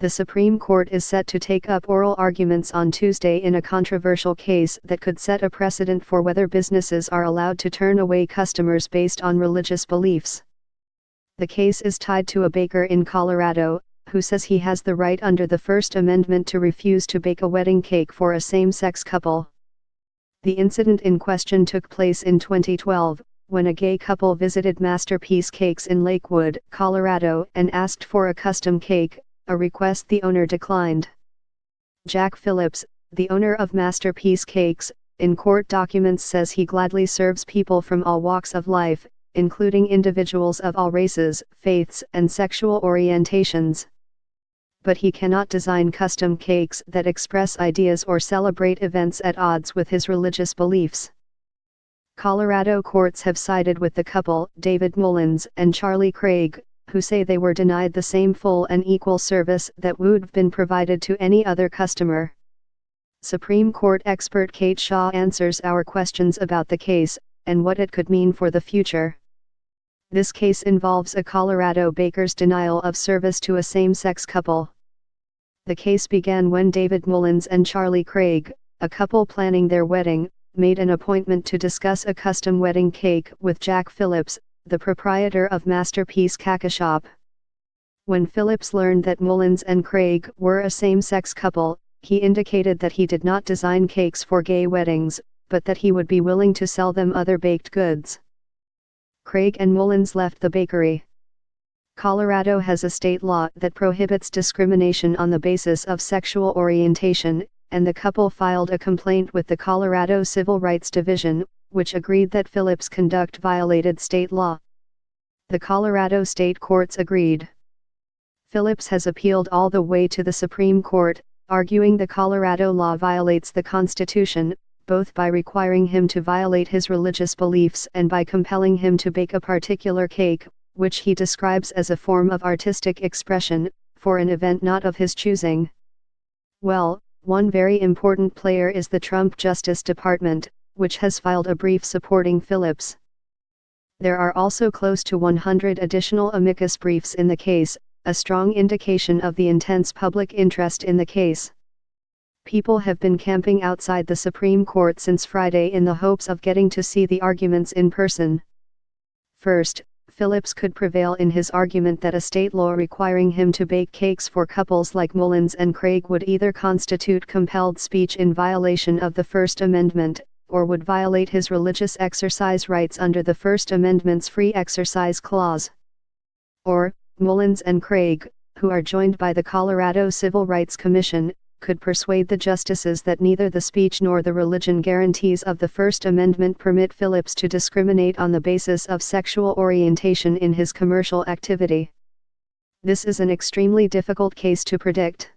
The Supreme Court is set to take up oral arguments on Tuesday in a controversial case that could set a precedent for whether businesses are allowed to turn away customers based on religious beliefs. The case is tied to a baker in Colorado, who says he has the right under the First Amendment to refuse to bake a wedding cake for a same-sex couple. The incident in question took place in 2012, when a gay couple visited Masterpiece Cakes in Lakewood, Colorado, and asked for a custom cake, a request the owner declined. Jack Phillips, the owner of Masterpiece Cakes, in court documents says he gladly serves people from all walks of life, including individuals of all races, faiths, and sexual orientations. But he cannot design custom cakes that express ideas or celebrate events at odds with his religious beliefs. Colorado courts have sided with the couple, David Mullins and Charlie Craig, who say they were denied the same full and equal service that would have been provided to any other customer. Supreme Court expert Kate Shaw answers our questions about the case, and what it could mean for the future. This case involves a Colorado baker's denial of service to a same-sex couple. The case began when David Mullins and Charlie Craig, a couple planning their wedding, made an appointment to discuss a custom wedding cake with Jack Phillips, the proprietor of Masterpiece Cake Shop. When Phillips learned that Mullins and Craig were a same-sex couple, he indicated that he did not design cakes for gay weddings, but that he would be willing to sell them other baked goods. Craig and Mullins left the bakery. Colorado has a state law that prohibits discrimination on the basis of sexual orientation, and the couple filed a complaint with the Colorado Civil Rights Division, which agreed that Phillips' conduct violated state law. The Colorado state courts agreed. Phillips has appealed all the way to the Supreme Court, arguing the Colorado law violates the Constitution, both by requiring him to violate his religious beliefs and by compelling him to bake a particular cake, which he describes as a form of artistic expression, for an event not of his choosing. Well, one very important player is the Trump Justice Department, which has filed a brief supporting Phillips. There are also close to 100 additional amicus briefs in the case, a strong indication of the intense public interest in the case. People have been camping outside the Supreme Court since Friday in the hopes of getting to see the arguments in person. First, Phillips could prevail in his argument that a state law requiring him to bake cakes for couples like Mullins and Craig would either constitute compelled speech in violation of the First Amendment, or would violate his religious exercise rights under the First Amendment's Free Exercise Clause. Or, Mullins and Craig, who are joined by the Colorado Civil Rights Commission, could persuade the justices that neither the speech nor the religion guarantees of the First Amendment permit Phillips to discriminate on the basis of sexual orientation in his commercial activity. This is an extremely difficult case to predict.